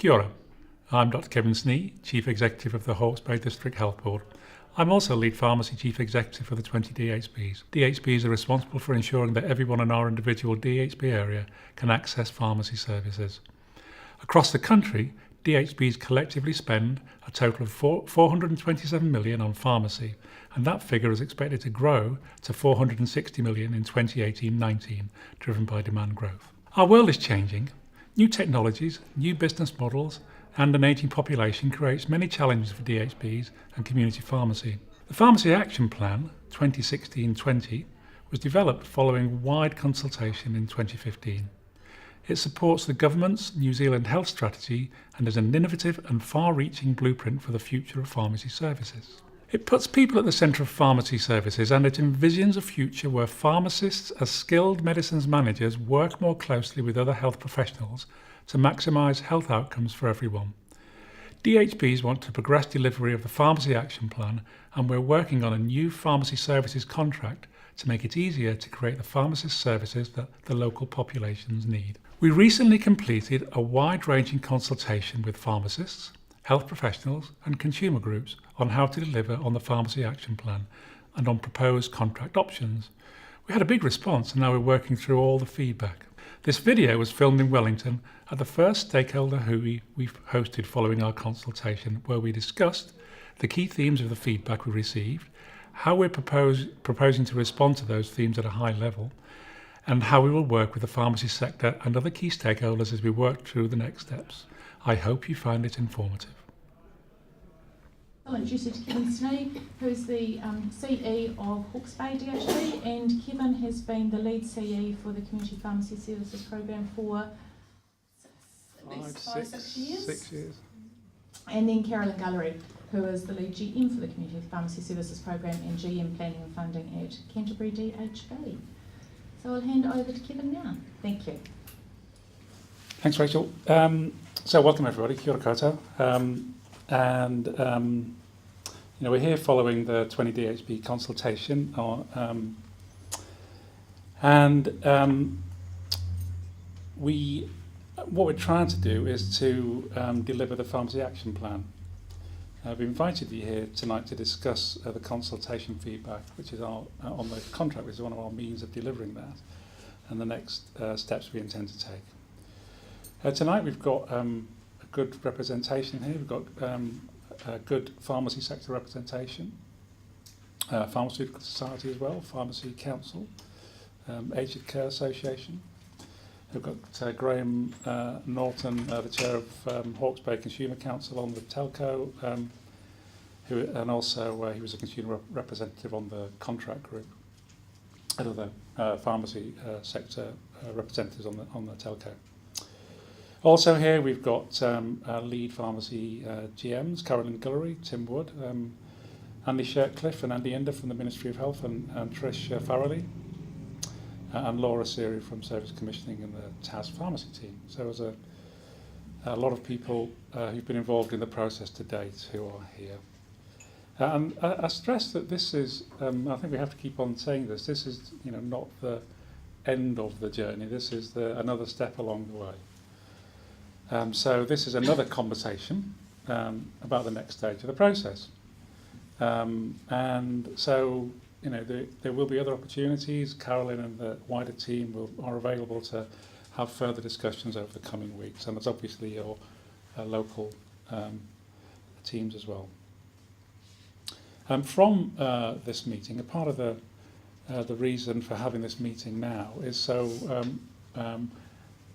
Kia ora. I'm Dr. Kevin Snee, Chief Executive of the Hawke's Bay District Health Board. I'm also Lead Pharmacy Chief Executive for the 20 DHBs. DHBs are responsible for ensuring that everyone in our individual DHB area can access pharmacy services. Across the country, DHBs collectively spend a total of 427 million on pharmacy, and that figure is expected to grow to 460 million in 2018-19, driven by demand growth. Our world is changing. New technologies, new business models, and an ageing population creates many challenges for DHBs and community pharmacy. The Pharmacy Action Plan 2016-20 was developed following wide consultation in 2015. It supports the government's New Zealand health strategy and is an innovative and far-reaching blueprint for the future of pharmacy services. It puts people at the centre of pharmacy services, and it envisions a future where pharmacists as skilled medicines managers work more closely with other health professionals to maximise health outcomes for everyone. DHBs want to progress delivery of the Pharmacy Action Plan, and we're working on a new pharmacy services contract to make it easier to create the pharmacist services that the local populations need. We recently completed a wide-ranging consultation with pharmacists, health professionals and consumer groups on how to deliver on the Pharmacy Action Plan and on proposed contract options. We had a big response, and now we're working through all the feedback. This video was filmed in Wellington at the first stakeholder hui we've hosted following our consultation, where we discussed the key themes of the feedback we received, how we're proposing to respond to those themes at a high level, and how we will work with the pharmacy sector and other key stakeholders as we work through the next steps. I hope you find it informative. I'll introduce you to Kevin Snee, who is the CE of Hawke's Bay DHB, and Kevin has been the lead CE for the Community Pharmacy Services Program for six years. 6 years. And then Carolyn Gullery, who is the lead GM for the Community Pharmacy Services Program and GM Planning and Funding at Canterbury DHB. So I'll hand over to Kevin now. Thank you. Thanks, Rachel. So welcome everybody, kia ora koutou. We're here following the 20 DHB consultation, what we're trying to do is to deliver the Pharmacy Action Plan. We've invited you here tonight to discuss the consultation feedback, which is on the contract, which is one of our means of delivering that, and the next steps we intend to take. Tonight we've got a good representation here. We've got a good pharmacy sector representation, Pharmaceutical Society as well, Pharmacy Council, Aged Care Association. We've got Graham Norton, the chair of Hawke's Bay Consumer Council on the telco, and also he was a consumer representative on the contract group, and other pharmacy sector representatives on the telco. Also here we've got lead pharmacy GMs, Carolyn Gullery, Tim Wood, Andy Shirtcliffe and Andy Ender from the Ministry of Health, and Trish Farrelly, and Laura Seary from Service Commissioning and the TAS Pharmacy team. So there's a lot of people who've been involved in the process to date who are here. And I stress that this is, I think we have to keep on saying this is not the end of the journey, this is another step along the way. So this is another conversation about the next stage of the process. And so, there will be other opportunities. Carolyn and the wider team are available to have further discussions over the coming weeks, and there's obviously your local teams as well. From this meeting, a part of the reason for having this meeting now is so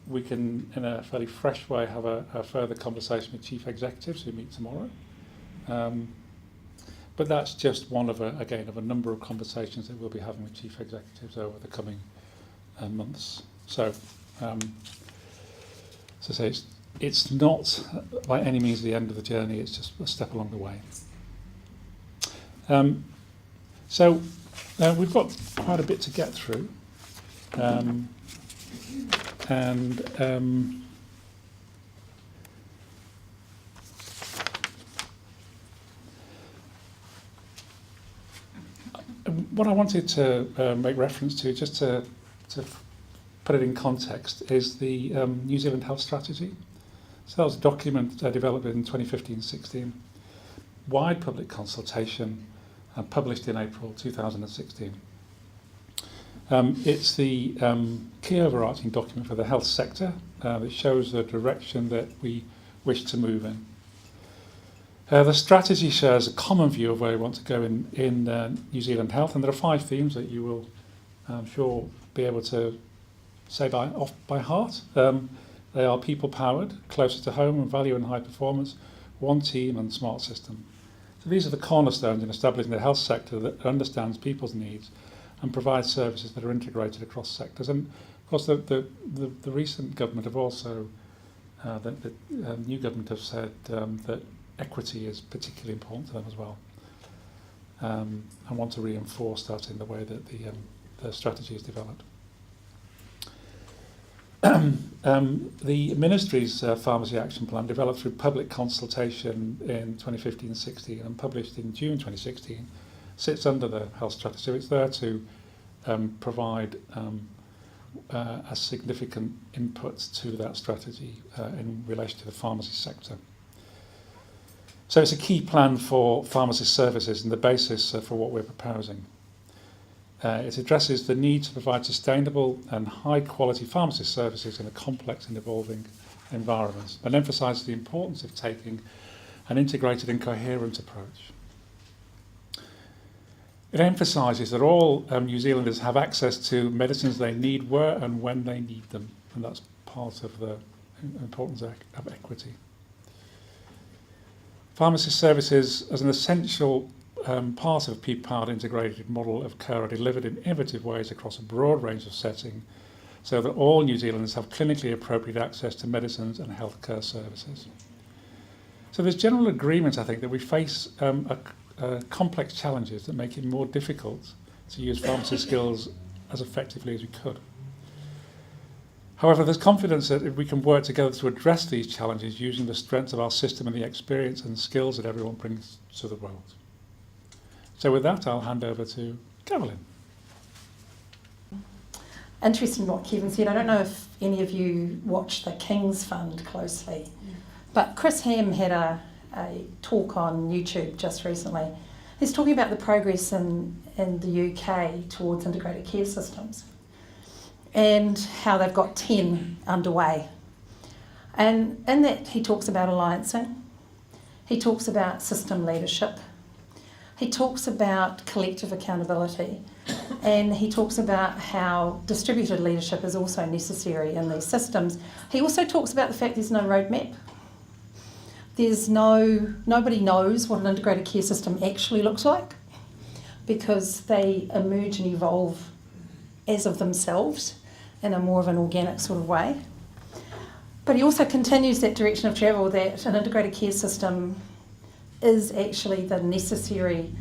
we can, in a fairly fresh way, have a further conversation with chief executives who meet tomorrow. But that's just one of a number of conversations that we'll be having with chief executives over the coming months. So, as I say, it's not by any means the end of the journey. It's just a step along the way. So we've got quite a bit to get through, what I wanted to make reference to, just to put it in context, is the New Zealand health strategy. So that was a document developed in 2015-16, wide public consultation, and published in April 2016. It's the key overarching document for the health sector. It shows the direction that we wish to move in. The strategy shares a common view of where we want to go in New Zealand health, and there are 5 themes that you will, I'm sure, be able to say off by heart. They are people-powered, closer to home, and value and high performance, one team and smart system. So these are the cornerstones in establishing a health sector that understands people's needs and provides services that are integrated across sectors. And of course, the recent government have also, the new government have said that equity is particularly important to them as well. And want to reinforce that in the way that the strategy is developed. The Ministry's Pharmacy Action Plan, developed through public consultation in 2015-16 and published in June 2016, sits under the health strategy. So it's there to provide a significant input to that strategy in relation to the pharmacy sector. So it's a key plan for pharmacy services and the basis for what we're proposing. It addresses the need to provide sustainable and high-quality pharmacy services in a complex and evolving environment, and emphasises the importance of taking an integrated and coherent approach. It emphasises that all New Zealanders have access to medicines they need where and when they need them, and that's part of the importance of equity. Pharmacy services as an essential part of a people-powered integrated model of care are delivered in innovative ways across a broad range of settings so that all New Zealanders have clinically appropriate access to medicines and healthcare services. So there's general agreement, I think, that we face complex challenges that make it more difficult to use pharmacy skills as effectively as we could. However, there's confidence that if we can work together to address these challenges using the strengths of our system and the experience and skills that everyone brings to the world. So with that, I'll hand over to Carolyn. Interesting what Kevin said. I don't know if any of you watch the King's Fund closely, but Chris Ham had a talk on YouTube just recently. He's talking about the progress in the UK towards integrated care systems and how they've got 10 underway. And in that he talks about alliancing, he talks about system leadership, he talks about collective accountability, and he talks about how distributed leadership is also necessary in these systems. He also talks about the fact there's no roadmap. Nobody knows what an integrated care system actually looks like because they emerge and evolve as of themselves in a more of an organic sort of way. But he also continues that direction of travel that an integrated care system is actually the necessary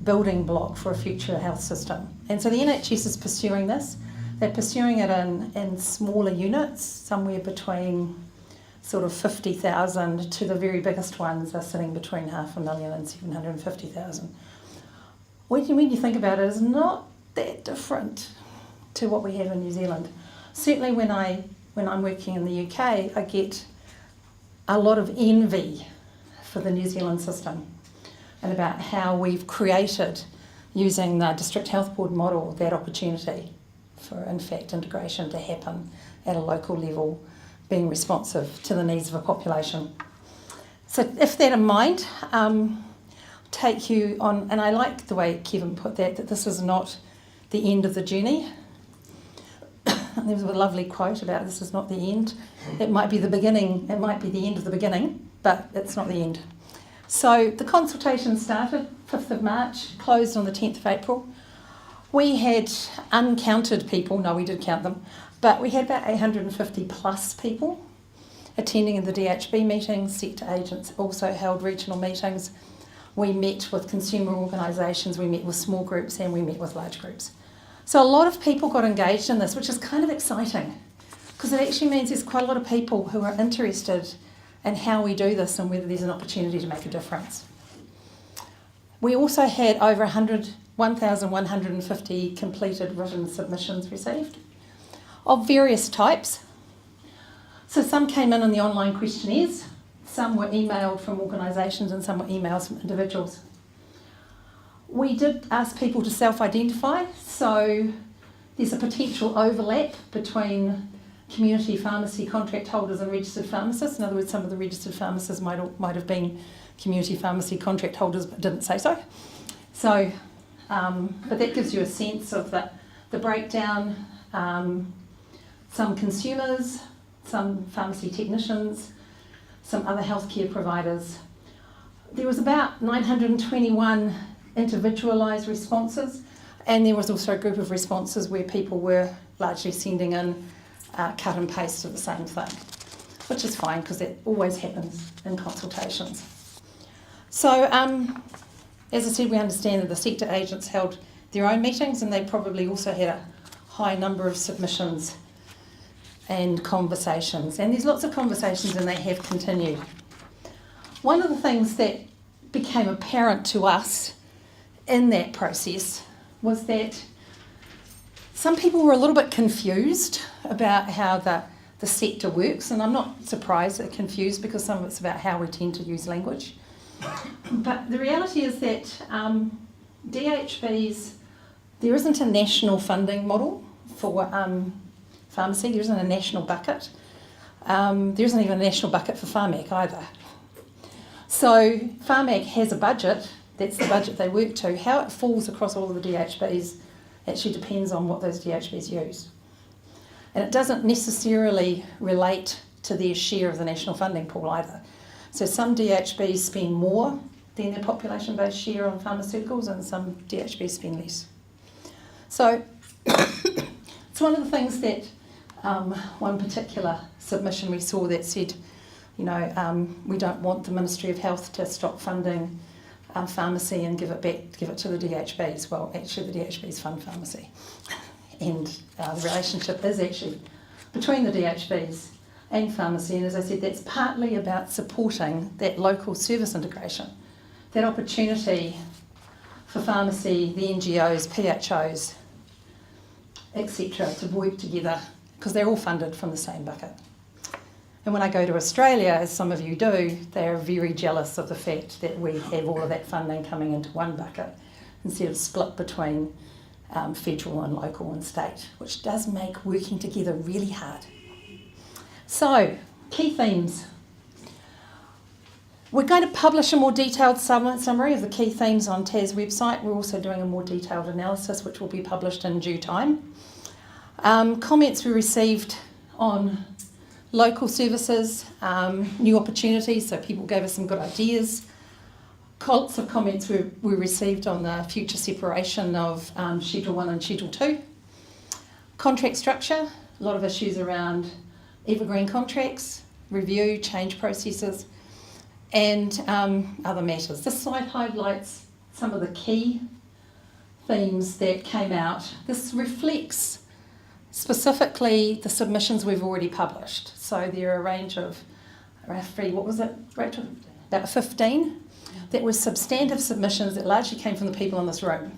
building block for a future health system. And so the NHS is pursuing this. They're pursuing it in smaller units, somewhere between sort of 50,000 to the very biggest ones are sitting between 500,000 and 750,000. When you think about it, it's not that different to what we have in New Zealand. Certainly when I'm working in the UK, I get a lot of envy for the New Zealand system and about how we've created, using the District Health Board model, that opportunity for, in fact, integration to happen at a local level, being responsive to the needs of a population. So if that in mind, take you on, and I like the way Kevin put that this is not the end of the journey. There was a lovely quote about this is not the end. It might be the beginning, it might be the end of the beginning, but it's not the end. So the consultation started 5th of March, closed on the 10th of April. We had uncounted people, no, we did count them, but we had about 850 plus people attending the DHB meetings. Sector agents also held regional meetings. We met with consumer organisations, we met with small groups, and we met with large groups. So a lot of people got engaged in this, which is kind of exciting because it actually means there's quite a lot of people who are interested in how we do this and whether there's an opportunity to make a difference. We also had over 1,150 completed written submissions received of various types. So some came in on the online questionnaires, some were emailed from organisations and some were emails from individuals. We did ask people to self-identify, so there's a potential overlap between community pharmacy contract holders and registered pharmacists. In other words, some of the registered pharmacists might have been community pharmacy contract holders but didn't say so. So, but that gives you a sense of the breakdown. Some consumers, some pharmacy technicians, some other healthcare providers. There was about 921 individualised responses, and there was also a group of responses where people were largely sending in cut and paste of the same thing, which is fine because that always happens in consultations. So, as I said, we understand that the sector agents held their own meetings and they probably also had a high number of submissions and conversations. And there's lots of conversations and they have continued. One of the things that became apparent to us in that process was that some people were a little bit confused about how the sector works, and I'm not surprised they're confused because some of it's about how we tend to use language. But the reality is that DHBs, there isn't a national funding model for pharmacy, there isn't a national bucket. There isn't even a national bucket for Pharmac either. So Pharmac has a budget, that's the budget they work to. How it falls across all of the DHBs actually depends on what those DHBs use. And it doesn't necessarily relate to their share of the national funding pool either. So some DHBs spend more than their population-based share on pharmaceuticals and some DHBs spend less. So it's one of the things that one particular submission we saw that said, we don't want the Ministry of Health to stop funding pharmacy and give it to the DHBs. Well, actually the DHBs fund pharmacy. And the relationship is actually between the DHBs and pharmacy. And as I said, that's partly about supporting that local service integration, that opportunity for pharmacy, the NGOs, PHOs, etc. to work together because they're all funded from the same bucket. And when I go to Australia, as some of you do, they're very jealous of the fact that we have all of that funding coming into one bucket instead of split between federal and local and state, which does make working together really hard. So, key themes. We're going to publish a more detailed summary of the key themes on TAS website. We're also doing a more detailed analysis which will be published in due time. Comments we received on local services, new opportunities, so people gave us some good ideas. Lots of comments we received on the future separation of Schedule 1 and Schedule 2. Contract structure, a lot of issues around evergreen contracts, review, change processes, and other matters. This slide highlights some of the key themes that came out. This reflects specifically the submissions we've already published. So there are a range of, roughly, what was it, Rachel? About 15. That was substantive submissions that largely came from the people in this room.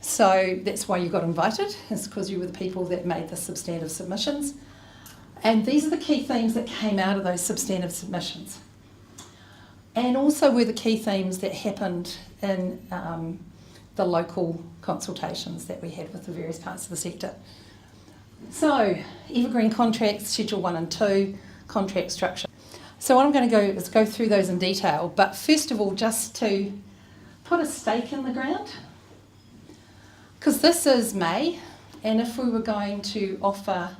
So that's why you got invited, is because you were the people that made the substantive submissions. And these are the key themes that came out of those substantive submissions. And also were the key themes that happened in the local consultations that we had with the various parts of the sector. So, evergreen contracts, Schedule 1 and 2, contract structure. So what I'm going to go is go through those in detail, but first of all, just to put a stake in the ground, because this is May, and if we were going to offer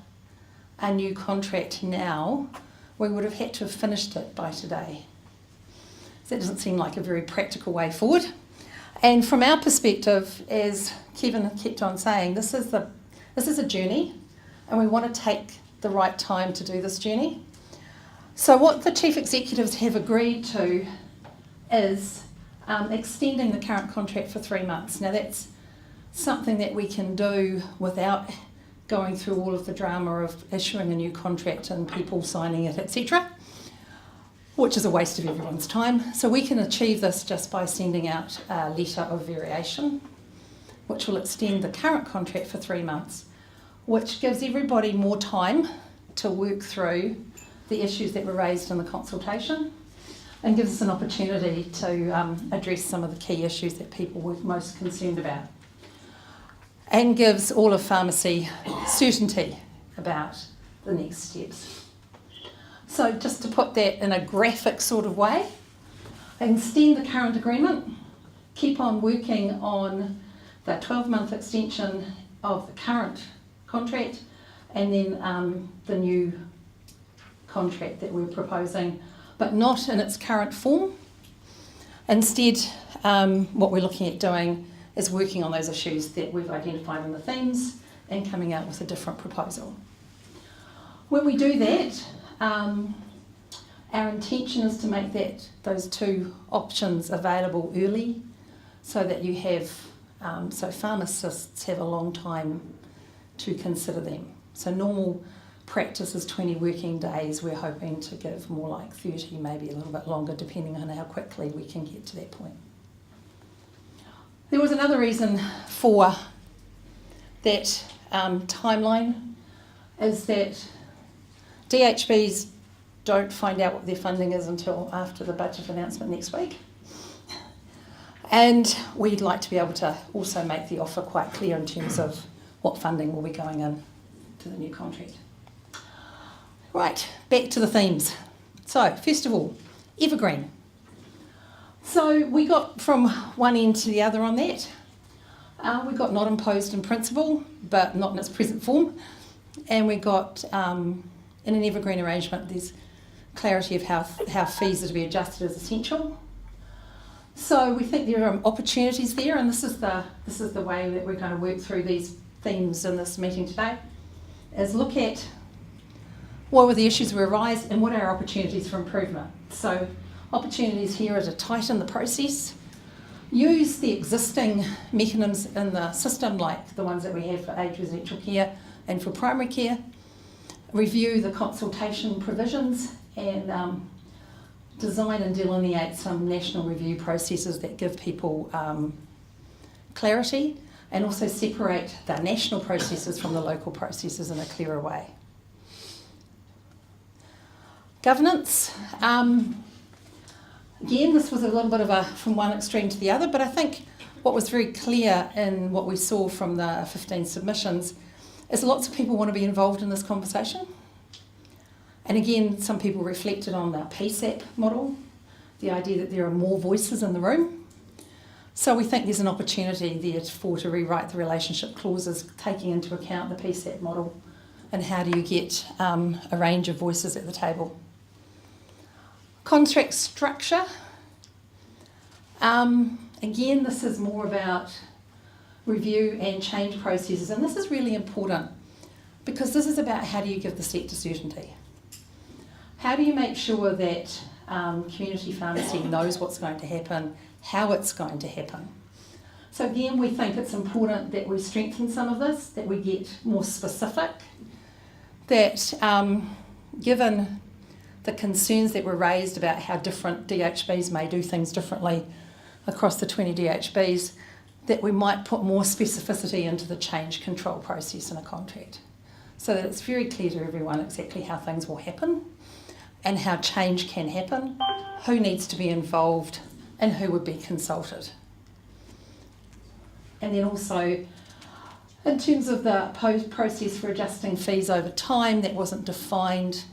a new contract now, we would have had to have finished it by today. So that doesn't seem like a very practical way forward. And from our perspective, as Kevin kept on saying, this is a journey, and we want to take the right time to do this journey. So what the chief executives have agreed to is extending the current contract for 3 months. Now that's something that we can do without going through all of the drama of issuing a new contract and people signing it, etc., which is a waste of everyone's time. So we can achieve this just by sending out a letter of variation, which will extend the current contract for 3 months, which gives everybody more time to work through the issues that were raised in the consultation and gives us an opportunity to address some of the key issues that people were most concerned about, and gives all of pharmacy certainty about the next steps. So just to put that in a graphic sort of way, extend the current agreement, keep on working on the 12-month extension of the current contract, and then the new contract that we're proposing, but not in its current form. Instead, what we're looking at doing is working on those issues that we've identified in the themes and coming out with a different proposal. When we do that, our intention is to make those two options available early, so that you have, so pharmacists have a long time to consider them. So normal practice is 20 working days. We're hoping to give more like 30, maybe a little bit longer, depending on how quickly we can get to that point. There was another reason for that timeline, is that DHBs don't find out what their funding is until after the budget announcement next week. And we'd like to be able to also make the offer quite clear in terms of what funding will be going in to the new contract. Right, back to the themes. So, first of all, evergreen. So we got from one end to the other on that. We got not imposed in principle, but not in its present form. And we got, in an evergreen arrangement, there's clarity of how fees are to be adjusted is essential. So we think there are opportunities there, and this is the way that we're going to work through these themes in this meeting today, is look at what were the issues that arise and what are our opportunities for improvement. So opportunities here are to tighten the process, use the existing mechanisms in the system, like the ones that we have for aged residential care and for primary care, review the consultation provisions, and design and delineate some national review processes that give people clarity, and also separate the national processes from the local processes in a clearer way. Governance. Again, this was a little bit of from one extreme to the other, but I think what was very clear in what we saw from the 15 submissions is lots of people want to be involved in this conversation. And again, some people reflected on the PSAP model, the idea that there are more voices in the room. So we think there's an opportunity there to rewrite the relationship clauses, taking into account the PSAP model, and how do you get a range of voices at the table. Contract structure. Again, this is more about review and change processes, and this is really important because this is about how do you give the sector certainty. How do you make sure that community pharmacy knows what's going to happen, how it's going to happen? So again, we think it's important that we strengthen some of this, that we get more specific, that given the concerns that were raised about how different DHBs may do things differently across the 20 DHBs, that we might put more specificity into the change control process in a contract, so that it's very clear to everyone exactly how things will happen and how change can happen, who needs to be involved, and who would be consulted. And then also, in terms of the process for adjusting fees over time, that wasn't defined.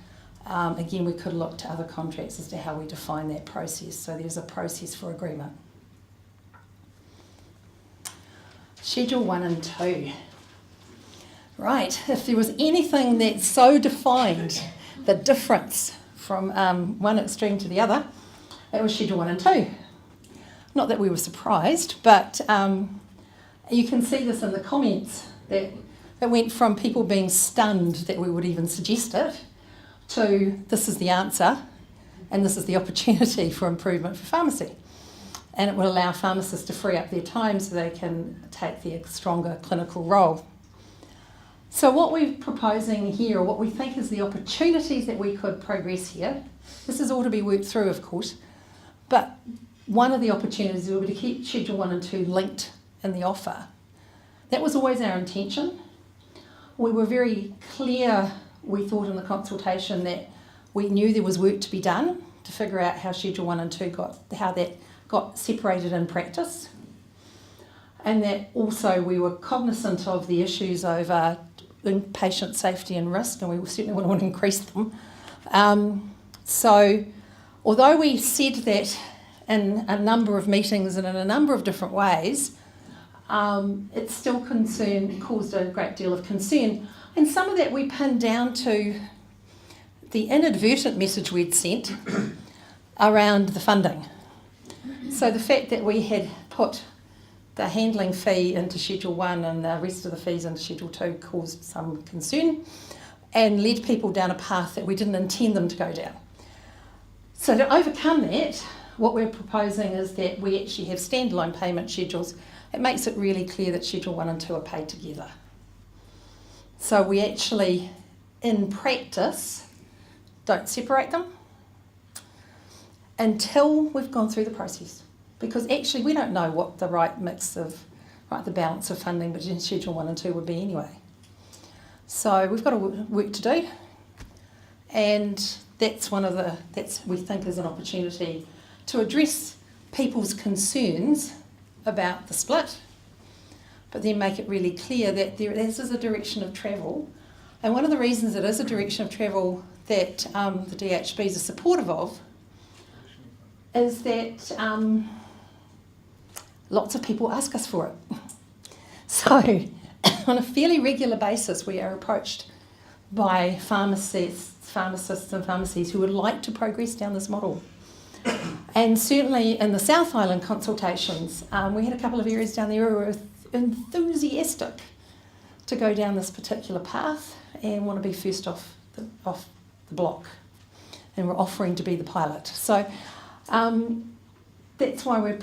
Again, we could look to other contracts as to how we define that process. So there's a process for agreement. Schedule 1 and 2. Right, if there was anything that so defined the difference from one extreme to the other, it was Schedule 1 and 2. Not that we were surprised, but you can see this in the comments, that it went from people being stunned that we would even suggest it, to this is the answer and this is the opportunity for improvement for pharmacy. And it will allow pharmacists to free up their time so they can take their stronger clinical role. So what we're proposing here, or what we think is the opportunities that we could progress here, this is all to be worked through, of course, but one of the opportunities will be to keep Schedule 1 and 2 linked in the offer. That was always our intention. We were very clear, we thought in the consultation, that We knew there was work to be done to figure out how Schedule 1 and 2 how that got separated in practice. And that also we were cognisant of the issues over patient safety and risk, and we certainly wouldn't want to increase them. So although we said that in a number of meetings and in a number of different ways, it still caused a great deal of concern. And some of that we pinned down to the inadvertent message we'd sent around the funding. So the fact that we had put the handling fee into Schedule 1 and the rest of the fees into Schedule 2 caused some concern and led people down a path that we didn't intend them to go down. So to overcome that, what we're proposing is that we actually have standalone payment schedules. It makes it really clear that Schedule 1 and 2 are paid together. So we actually, in practice, don't separate them until we've gone through the process. Because actually we don't know what the right mix of, the balance of funding between Schedule 1 and 2 would be anyway. So we've got work to do, and that's we think is an opportunity to address people's concerns about the split, but then make it really clear that this is a direction of travel. And one of the reasons it is a direction of travel that the DHBs are supportive of is that lots of people ask us for it. So on a fairly regular basis we are approached by pharmacists and pharmacies who would like to progress down this model. And certainly in the South Island consultations, we had a couple of areas down there who were enthusiastic to go down this particular path and want to be first off the block, and we're offering to be the pilot. So that's why we're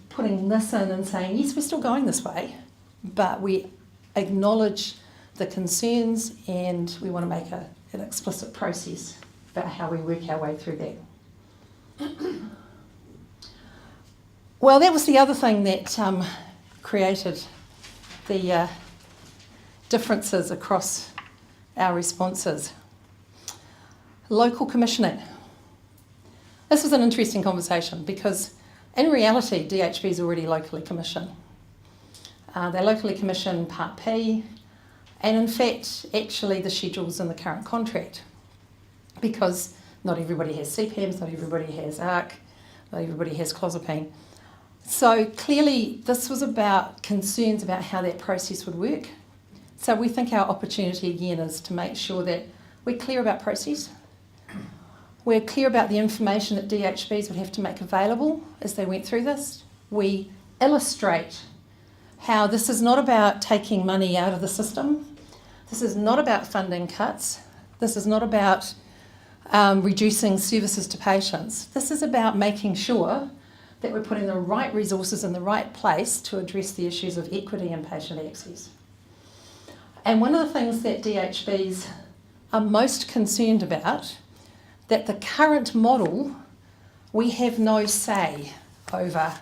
putting this in and saying, yes, we're still going this way, but we acknowledge the concerns and we want to make an explicit process about how we work our way through that. Well, that was the other thing that created the differences across our responses. Local commissioning. This was an interesting conversation because in reality, DHB is already locally commissioned. They locally commission Part P, and in fact, actually the schedule's in the current contract because not everybody has CPAMs, not everybody has ARC, not everybody has clozapine. So clearly this was about concerns about how that process would work. So we think our opportunity again is to make sure that we're clear about process. We're clear about the information that DHBs would have to make available as they went through this. We illustrate how this is not about taking money out of the system. This is not about funding cuts. This is not about reducing services to patients. This is about making sure that we're putting the right resources in the right place to address the issues of equity and patient access. And one of the things that DHBs are most concerned about, that the current model, we have no say over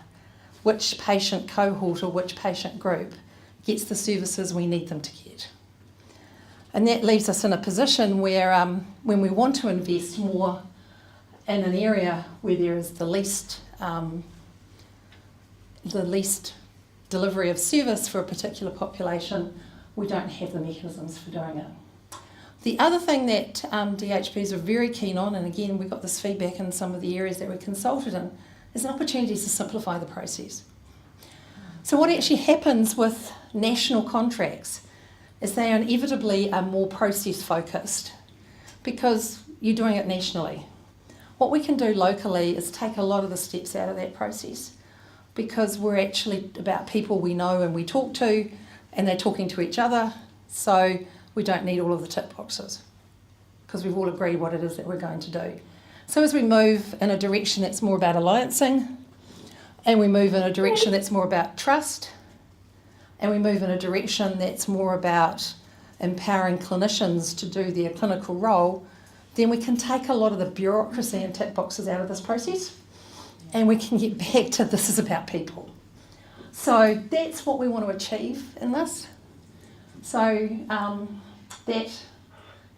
which patient cohort or which patient group gets the services we need them to get. And that leaves us in a position where when we want to invest more in an area where there is the least delivery of service for a particular population, we don't have the mechanisms for doing it. The other thing that DHBs are very keen on, and again we got this feedback in some of the areas that we're consulted in, is an opportunity to simplify the process. So what actually happens with national contracts is they inevitably are more process focused because you're doing it nationally. What we can do locally is take a lot of the steps out of that process because we're actually about people we know and we talk to and they're talking to each other, so we don't need all of the tick boxes because we've all agreed what it is that we're going to do. So as we move in a direction that's more about alliancing, and we move in a direction that's more about trust, and we move in a direction that's more about empowering clinicians to do their clinical role, then we can take a lot of the bureaucracy and tick boxes out of this process and we can get back to this is about people. So that's what we want to achieve in this. So that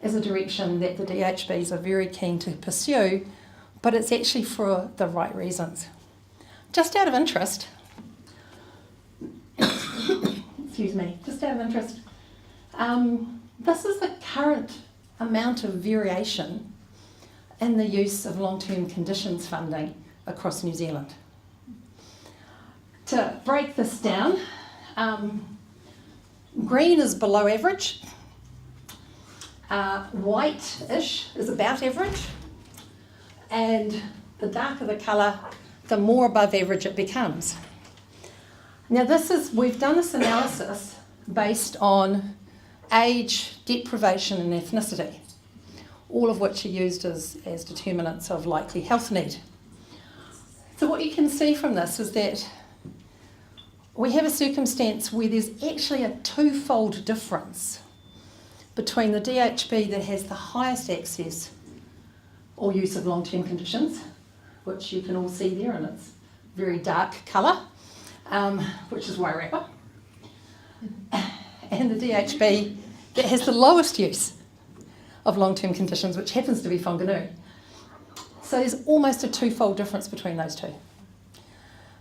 as a direction that the DHBs are very keen to pursue, but it's actually for the right reasons. Just out of interest, excuse me, just out of interest, this is the current amount of variation in the use of long-term conditions funding across New Zealand. To break this down, green is below average, white-ish is about average, and the darker the colour, the more above average it becomes. Now we've done this analysis based on age, deprivation and ethnicity, all of which are used as determinants of likely health need. So what you can see from this is that we have a circumstance where there's actually a twofold difference between the DHB that has the highest access or use of long-term conditions, which you can all see there in its very dark colour, which is Wairarapa, and the DHB that has the lowest use of long-term conditions, which happens to be Whanganui. So there's almost a twofold difference between those two.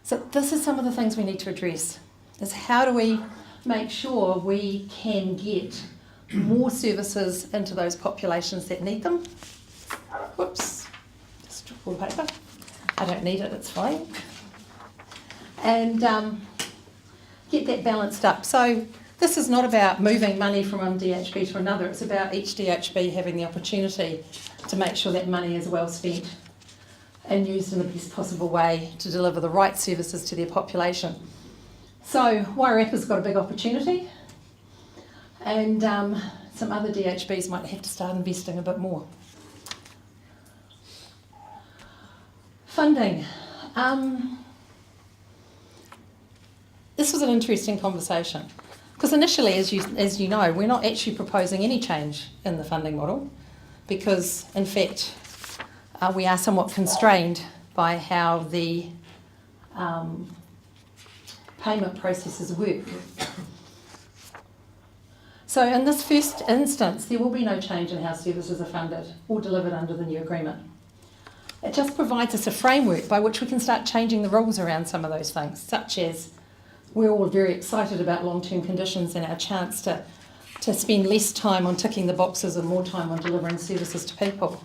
So this is some of the things we need to address, is how do we make sure we can get more services into those populations that need them. Whoops, just all the paper. I don't need it, it's fine. And get that balanced up. So this is not about moving money from one DHB to another, it's about each DHB having the opportunity to make sure that money is well spent and used in the best possible way to deliver the right services to their population. So Wairarapa's got a big opportunity, and some other DHBs might have to start investing a bit more. Funding. This was an interesting conversation because initially, as you know, we're not actually proposing any change in the funding model because, in fact, we are somewhat constrained by how the payment processes work. So in this first instance, there will be no change in how services are funded or delivered under the new agreement. It just provides us a framework by which we can start changing the rules around some of those things, such as we're all very excited about long-term conditions and our chance to spend less time on ticking the boxes and more time on delivering services to people.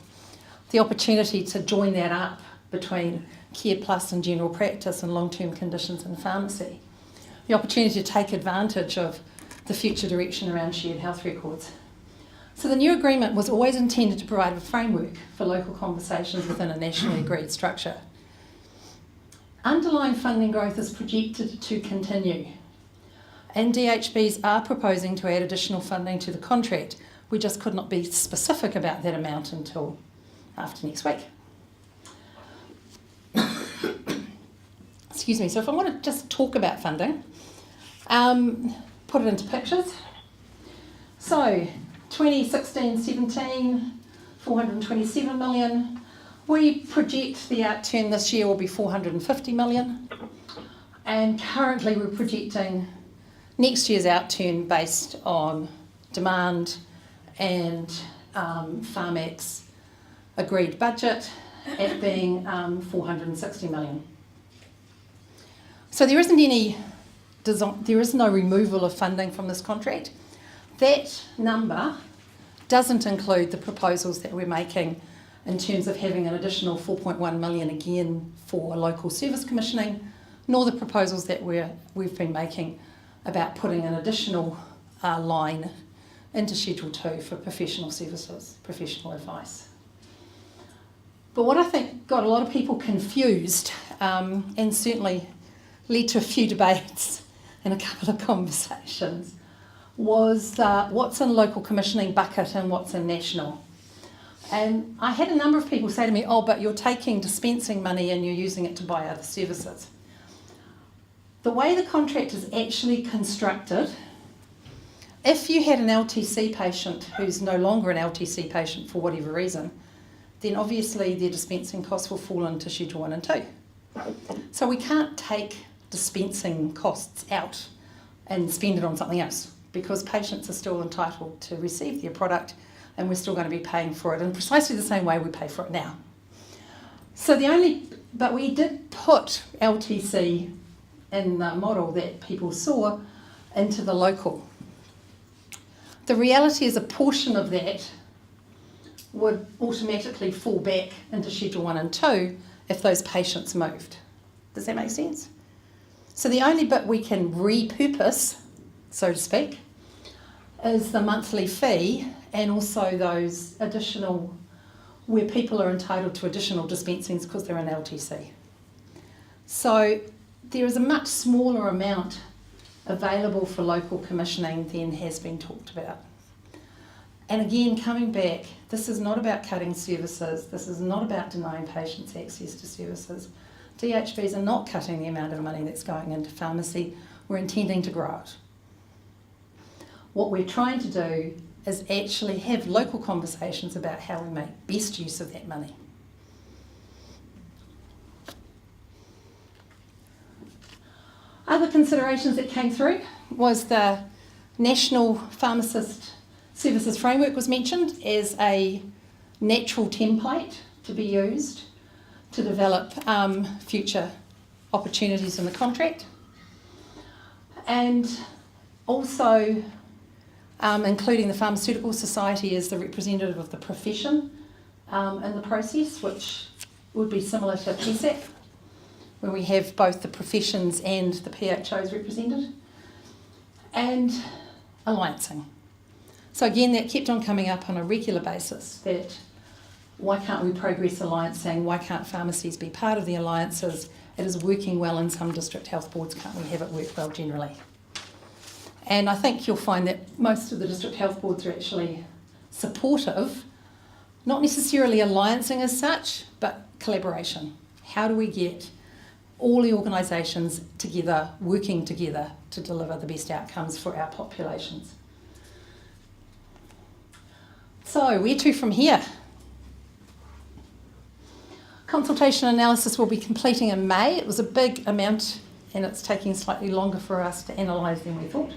The opportunity to join that up between Care Plus and general practice and long-term conditions in pharmacy. The opportunity to take advantage of the future direction around shared health records. So the new agreement was always intended to provide a framework for local conversations within a nationally agreed structure. Underlying funding growth is projected to continue, and DHBs are proposing to add additional funding to the contract. We just could not be specific about that amount until after next week. Excuse me, so if I want to just talk about funding, put it into pictures. So 2016-17, 427 million. We project the outturn this year will be 450 million. And currently we're projecting next year's outturn based on demand and Pharmac's agreed budget at being 460 million. So there is no removal of funding from this contract. That number doesn't include the proposals that we're making in terms of having an additional 4.1 million again for local service commissioning, nor the proposals that we've been making about putting an additional line into Schedule 2 for professional services, professional advice. But what I think got a lot of people confused and certainly led to a few debates and a couple of conversations was what's in local commissioning bucket and what's in national. And I had a number of people say to me, oh, but you're taking dispensing money and you're using it to buy other services. The way the contract is actually constructed, if you had an LTC patient who's no longer an LTC patient for whatever reason, then obviously their dispensing costs will fall into Schedule 1 and 2. So we can't take dispensing costs out and spend it on something else because patients are still entitled to receive their product and we're still going to be paying for it in precisely the same way we pay for it now. But we did put LTC in the model that people saw into the local. The reality is a portion of that would automatically fall back into Schedule 1 and 2 if those patients moved. Does that make sense? So the only bit we can repurpose, so to speak, is the monthly fee and also those additional, where people are entitled to additional dispensings because they're in LTC. So there is a much smaller amount available for local commissioning than has been talked about. And again, coming back, this is not about cutting services, this is not about denying patients access to services. DHBs are not cutting the amount of money that's going into pharmacy, we're intending to grow it. What we're trying to do is actually have local conversations about how we make best use of that money. Other considerations that came through was the National Pharmacist Services Framework was mentioned as a natural template to be used to develop future opportunities in the contract. And also including the Pharmaceutical Society as the representative of the profession in the process, which would be similar to PSAC, where we have both the professions and the PHOs represented, and alliancing. So again, that kept on coming up on a regular basis, that why can't we progress alliancing, why can't pharmacies be part of the alliances? It is working well in some district health boards, can't we have it work well generally? And I think you'll find that most of the district health boards are actually supportive, not necessarily alliancing as such, but collaboration. How do we get all the organisations together, working together to deliver the best outcomes for our populations? So, where to from here? Consultation analysis will be completing in May. It was a big amount and it's taking slightly longer for us to analyse than we thought.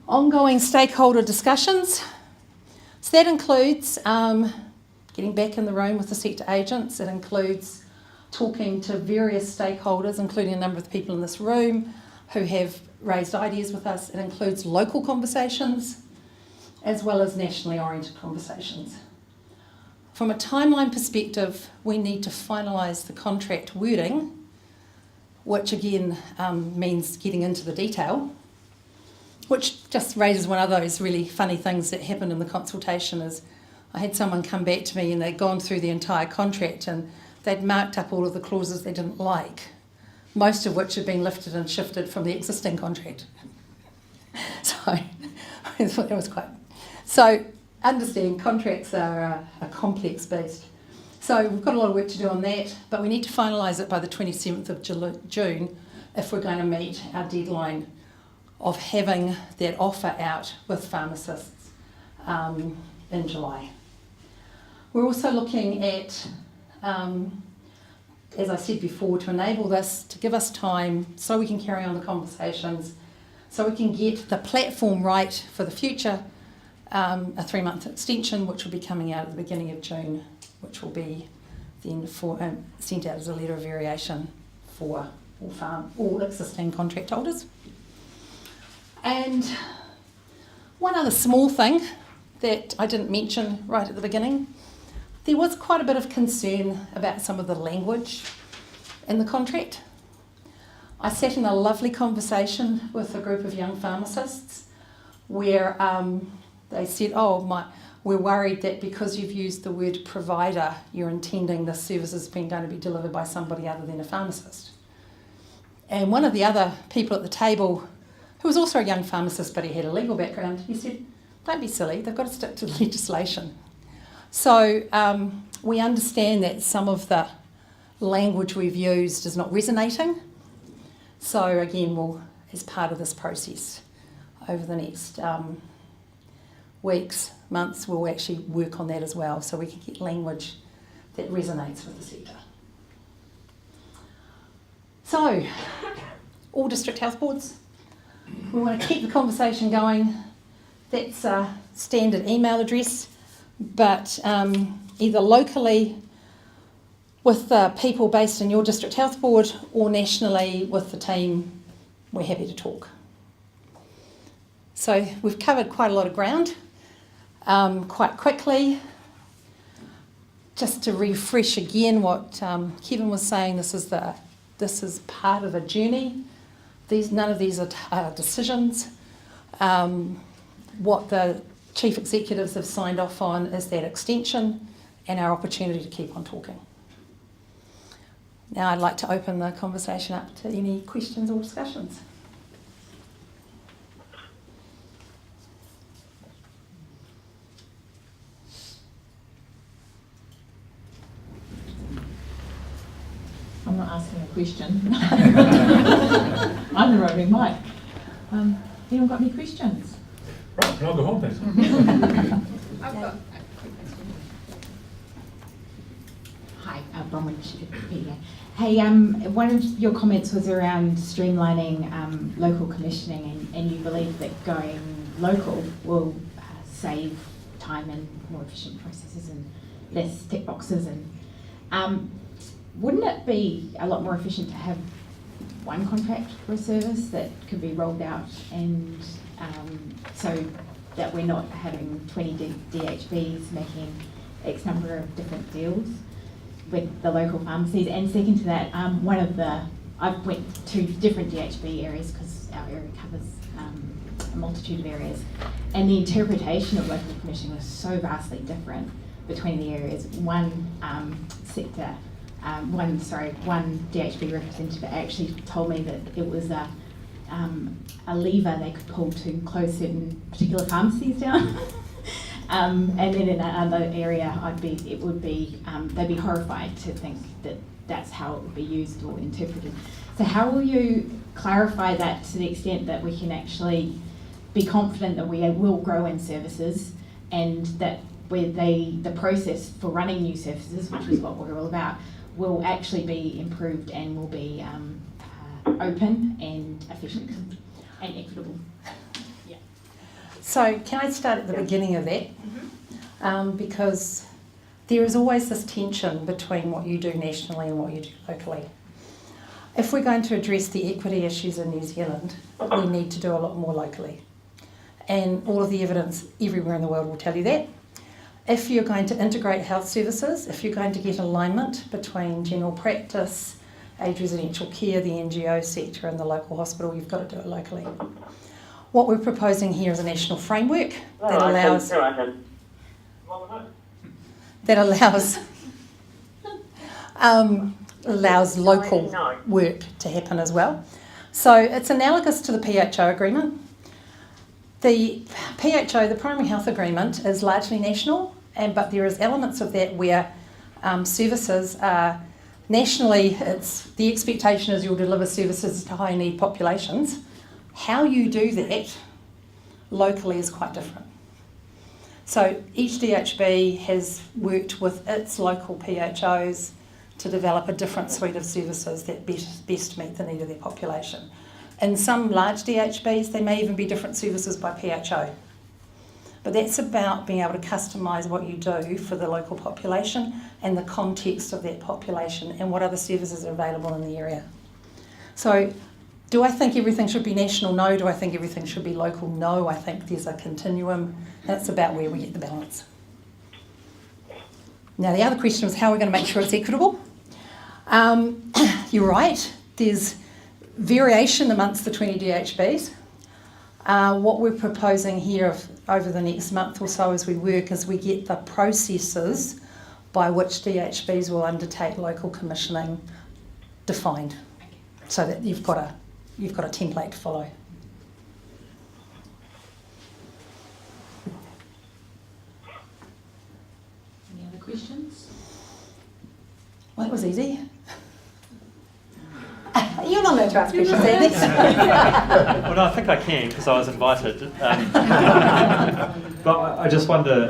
Ongoing stakeholder discussions. So that includes getting back in the room with the sector agents. It includes talking to various stakeholders, including a number of the people in this room who have raised ideas with us. It includes local conversations as well as nationally oriented conversations. From a timeline perspective, we need to finalise the contract wording, which again means getting into the detail, which just raises one of those really funny things that happened in the consultation. Is I had someone come back to me and they'd gone through the entire contract and they'd marked up all of the clauses they didn't like, most of which had been lifted and shifted from the existing contract. So I thought that was quite... So understand, contracts are a complex beast. So we've got a lot of work to do on that, but we need to finalise it by the 27th of June if we're going to meet our deadline of having that offer out with pharmacists in July. We're also looking at, as I said before, to enable this, to give us time so we can carry on the conversations, so we can get the platform right for the future, a 3-month extension which will be coming out at the beginning of June, which will be then sent out as a letter of variation for all existing contract holders. And one other small thing that I didn't mention right at the beginning, there was quite a bit of concern about some of the language in the contract. I sat in a lovely conversation with a group of young pharmacists where they said, we're worried that because you've used the word provider, you're intending this service is going to be delivered by somebody other than a pharmacist. And one of the other people at the table, who was also a young pharmacist but he had a legal background, he said, don't be silly, they've got to stick to the legislation. So we understand that some of the language we've used is not resonating. So again, we'll, as part of this process, over the next weeks, months, we'll actually work on that as well so we can get language that resonates with the sector. So, all district health boards, we want to keep the conversation going. That's standard email address, but either locally with the people based in your district health board or nationally with the team, we're happy to talk. So we've covered quite a lot of ground quite quickly. Just to refresh again what Kevin was saying, this is part of a journey. None of these are decisions. What the chief executives have signed off on is that extension and our opportunity to keep on talking. Now I'd like to open the conversation up to any questions or discussions. I'm not asking a question. I'm the roving mic. Anyone got any questions? Right, can I go home then? I've got a quick question. Hi, Bromwich. Hey, one of your comments was around streamlining local commissioning, and you believe that going local will save time and more efficient processes and less tick boxes. And wouldn't it be a lot more efficient to have one contract for a service that could be rolled out, and so that we're not having 20 DHBs making X number of different deals with the local pharmacies? And second to that, I've went to different DHB areas because our area covers a multitude of areas, and the interpretation of local commissioning was so vastly different between the areas. One DHB representative actually told me that it was a lever they could pull to close certain particular pharmacies down. And then in another area, they'd be horrified to think that that's how it would be used or interpreted. So how will you clarify that to the extent that we can actually be confident that we will grow in services, and that the process for running new services, which is what we're all about, will actually be improved and will be open and efficient and equitable? Yeah. So can I start at the beginning of that? Because there is always this tension between what you do nationally and what you do locally. If we're going to address the equity issues in New Zealand, we need to do a lot more locally. And all of the evidence everywhere in the world will tell you that. If you're going to integrate health services, if you're going to get alignment between general practice, aged residential care, the NGO sector and the local hospital, you've got to do it locally. What we're proposing here is a national framework that allows local work to happen as well. So it's analogous to the PHO agreement. The PHO, the Primary Health Agreement, is largely national, but there is elements of that where services are nationally, the expectation is you'll deliver services to high need populations. How you do that locally is quite different. So each DHB has worked with its local PHOs to develop a different suite of services that best meet the need of their population. In some large DHBs, there may even be different services by PHO. But that's about being able to customise what you do for the local population and the context of that population and what other services are available in the area. So, do I think everything should be national? No. Do I think everything should be local? No. I think there's a continuum, and it's about where we get the balance. Now, the other question was how are we going to make sure it's equitable? You're right. There's variation amongst the 20 DHBs. What we're proposing here over the next month or so as we work is we get the processes by which DHBs will undertake local commissioning defined, so that you've got a template to follow. Any other questions? Well, that was easy. You're not allowed to ask questions, Andy. Well, no, I think I can because I was invited. But I just wonder,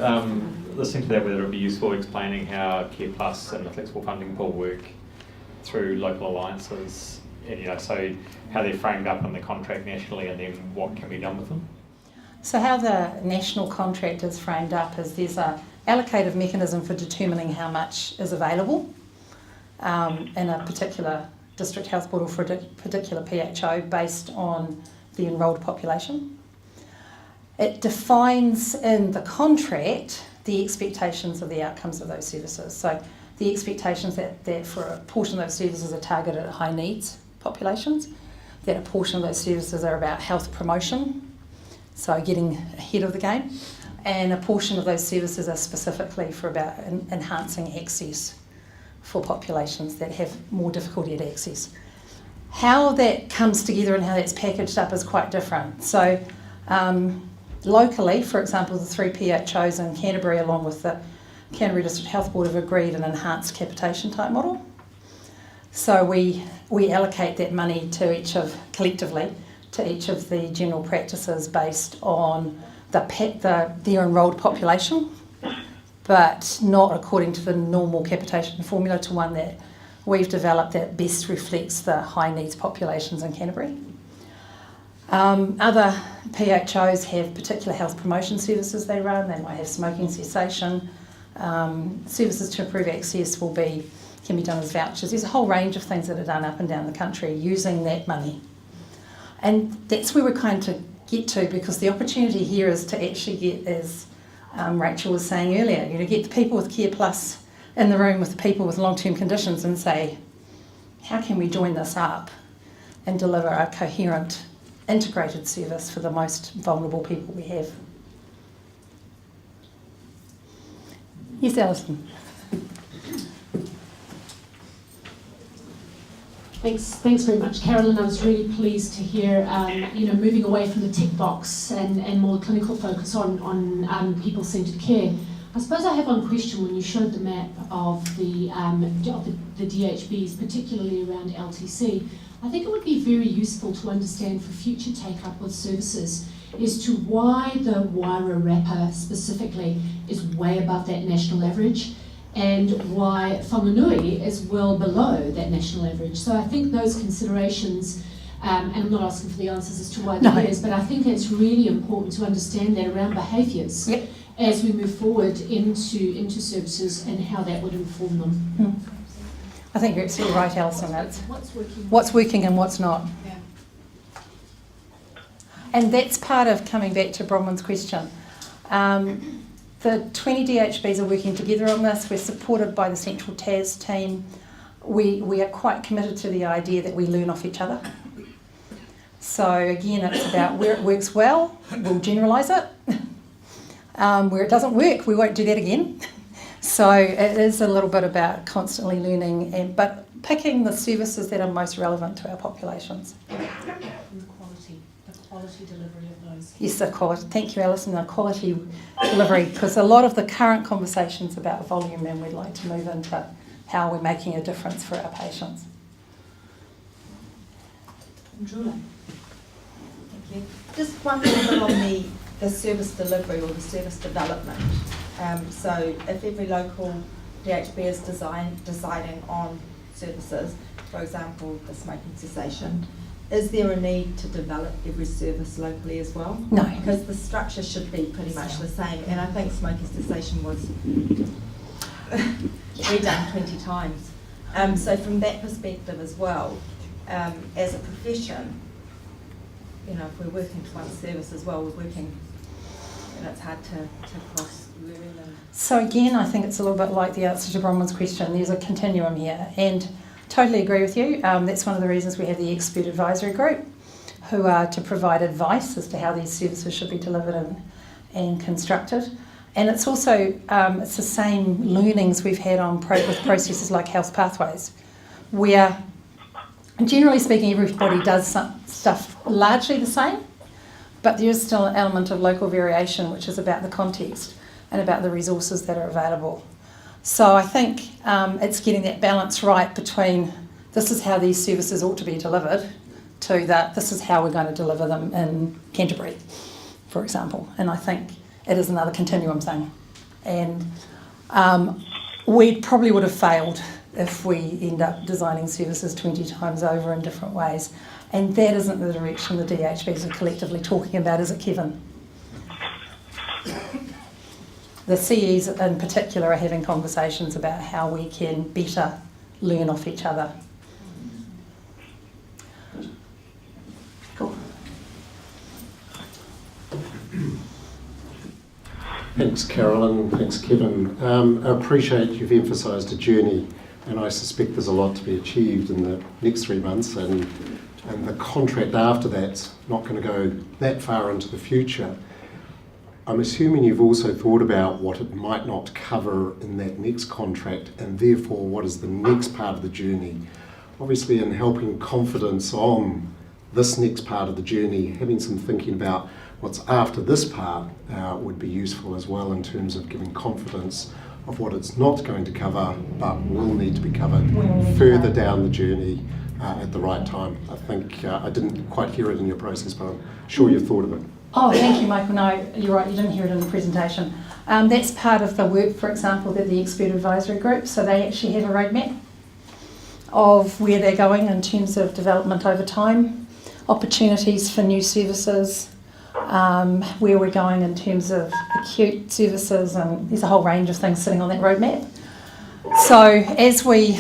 listening to that, whether it would be useful explaining how Care Plus and the flexible funding pool work through local alliances, and so how they're framed up in the contract nationally, and then what can be done with them. So how the national contract is framed up is there's a allocative mechanism for determining how much is available in a particular district health board or for a particular PHO based on the enrolled population. It defines in the contract the expectations of the outcomes of those services. So the expectations that for a portion of those services are targeted at high needs populations, that a portion of those services are about health promotion, so getting ahead of the game, and a portion of those services are specifically for about enhancing access for populations that have more difficulty at access. How that comes together and how that's packaged up is quite different. So locally, for example, the 3 PHOs in Canterbury along with the Canterbury District Health Board have agreed an enhanced capitation type model. So we allocate that money to collectively to each of the general practices based on their enrolled population, but not according to the normal capitation formula, to one that we've developed that best reflects the high needs populations in Canterbury. Other PHOs have particular health promotion services they run. They might have smoking cessation. Services to improve access can be done as vouchers. There's a whole range of things that are done up and down the country using that money. And that's where we're kind of get to, because the opportunity here is to actually get, as Rachel was saying earlier, get the people with Care Plus in the room with the people with long-term conditions and say, how can we join this up and deliver a coherent, integrated service for the most vulnerable people we have? Yes, Alison. Thanks very much, Carolyn. I was really pleased to hear, moving away from the tick box and more clinical focus on people-centred care. I suppose I have one question. When you showed the map of the DHBs, particularly around LTC, I think it would be very useful to understand for future take-up with services as to why the Waira wrapper specifically is way above that national average, and why Whanganui is well below that national average. So I think those considerations, and I'm not asking for the answers as to why that is, but I think it's really important to understand that around behaviours as we move forward into services and how that would inform them. I think you're absolutely right, Alison. That's what's working and what's not. Yeah. And that's part of coming back to Bronwyn's question. The 20 DHBs are working together on this. We're supported by the Central TAS team. We are quite committed to the idea that we learn off each other. So again, it's about where it works well, we'll generalise it. Where it doesn't work, we won't do that again. So it is a little bit about constantly learning, but picking the services that are most relevant to our populations. The quality delivery of those. Yes, the quality. Thank you, Alison. The quality delivery, because a lot of the current conversations about volume, and we'd like to move into how we're making a difference for our patients. Drula. Thank you. Just one little bit on the service delivery or the service development. So if every local DHB is deciding on services, for example, the smoking cessation, is there a need to develop every service locally as well? No. Because the structure should be pretty much the same, and I think smoking cessation was redone 20 times. So from that perspective as well, as a profession, if we're working to one service as well, we're working, it's hard to cross-learn. So again, I think it's a little bit like the answer to Bronwyn's question. There's a continuum here, and totally agree with you. That's one of the reasons we have the expert advisory group, who are to provide advice as to how these services should be delivered and constructed. And it's also it's the same learnings we've had on with processes like health pathways, where generally speaking everybody does some stuff largely the same, but there is still an element of local variation, which is about the context and about the resources that are available. So I think it's getting that balance right between this is how these services ought to be delivered to that this is how we're going to deliver them in Canterbury, for example. And I think it is another continuum thing. And we probably would have failed if we end up designing services 20 times over in different ways. And that isn't the direction the DHBs are collectively talking about, is it, Kevin? the CEs in particular are having conversations about how we can better learn off each other. Cool. Thanks, Carolyn. Thanks, Kevin. I appreciate you've emphasised a journey, and I suspect there's a lot to be achieved in the next 3 months, and the contract after that's not going to go that far into the future. I'm assuming you've also thought about what it might not cover in that next contract, and therefore what is the next part of the journey. Obviously, in helping confidence on this next part of the journey, having some thinking about what's after this part would be useful as well, in terms of giving confidence of what it's not going to cover but will need to be covered further down the journey at the right time. I think I didn't quite hear it in your process, but I'm sure you've thought of it. Oh, thank you, Michael. No, you're right, you didn't hear it in the presentation. That's part of the work, for example, that the expert advisory group, so they actually have a roadmap of where they're going in terms of development over time, opportunities for new services, where we're going in terms of acute services, and there's a whole range of things sitting on that roadmap. So as we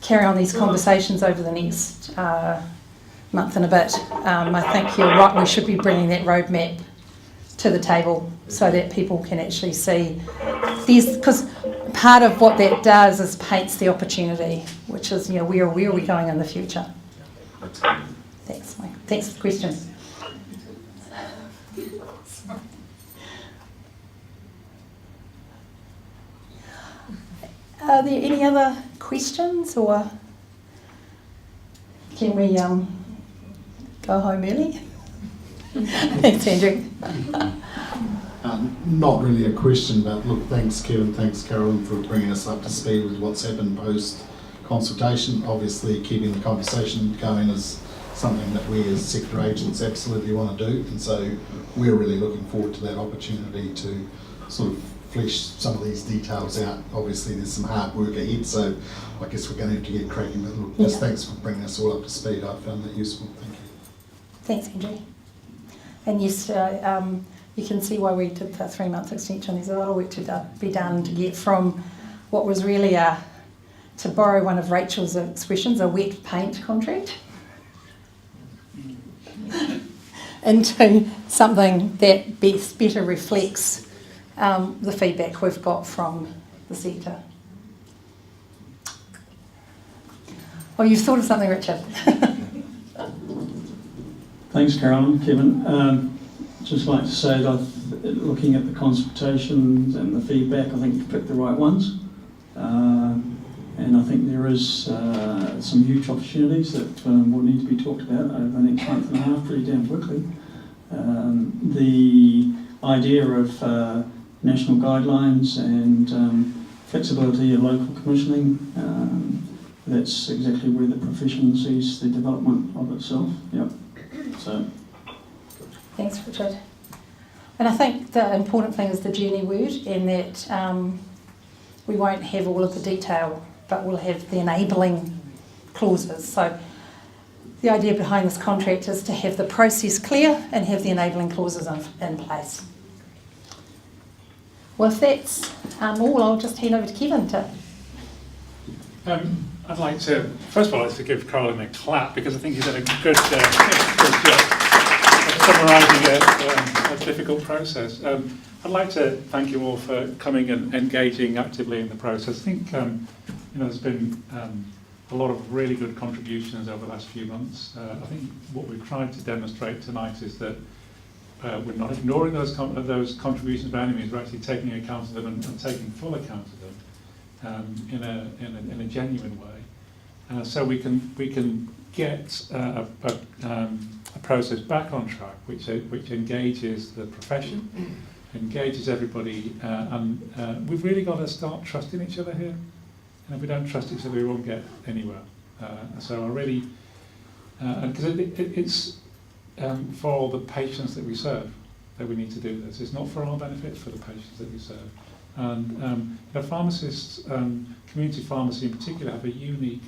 carry on these conversations over the next month and a bit, I think you're right, we should be bringing that roadmap to the table so that people can actually see these, because part of what that does is paints the opportunity, which is, you know, where are we going in the future. Thanks, Mike. Thanks for the question. Are there any other questions, or can we go home early? Thanks, Andrew. Not really a question, but look, thanks Kevin, thanks Carolyn for bringing us up to speed with what's happened post-consultation. Obviously keeping the conversation going is something that we as sector agents absolutely want to do, and so we're really looking forward to that opportunity to sort of flesh some of these details out. Obviously there's some hard work ahead, so I guess we're going to have to get cracking, but look, just thanks for bringing us all up to speed. I found that useful. Thank you. Thanks, Andrew. And yes, you can see why we did the 3-month extension. There's a lot of work to be done to get from what was really to borrow one of Rachel's expressions, a wet paint contract, into something that better reflects the feedback we've got from the sector. Oh, you've thought of something, Richard. Thanks, Carolyn. Kevin, just like to say that looking at the consultations and the feedback, I think you've picked the right ones. And I think there is some huge opportunities that will need to be talked about over the next month and a half pretty damn quickly. The idea of national guidelines and flexibility of local commissioning, that's exactly where the profession sees the development of itself. Yep. So. Thanks, Richard. And I think the important thing is the journey word, in that we won't have all of the detail, but we'll have the enabling clauses. So the idea behind this contract is to have the process clear and have the enabling clauses in place. Well, if that's all, I'll just hand over to Kevin to... I'd like to, first of all, I'd like to give Carolyn a clap, because I think he's done a good job summarising a difficult process. I'd like to thank you all for coming and engaging actively in the process. I think there's been a lot of really good contributions over the last few months. I think what we've tried to demonstrate tonight is that we're not ignoring those contributions by any means. We're actually taking account of them and taking full account of them in a genuine way, so we can get a process back on track, which engages the profession, engages everybody, and we've really got to start trusting each other here. And if we don't trust each other, we won't get anywhere. So I really, because it's for the patients that we serve that we need to do this. It's not for our benefit, it's for the patients that we serve. And pharmacists, community pharmacy in particular, have a unique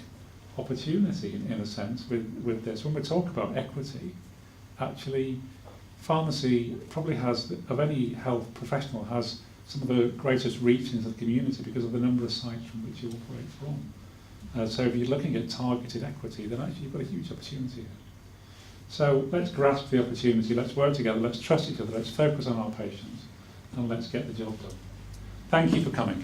opportunity in a sense with this. When we talk about equity, actually pharmacy probably has, of any health professional, has some of the greatest reach into the community because of the number of sites from which you operate from. So if you're looking at targeted equity, then actually you've got a huge opportunity here. So let's grasp the opportunity, let's work together, let's trust each other, let's focus on our patients, and let's get the job done. Thank you for coming.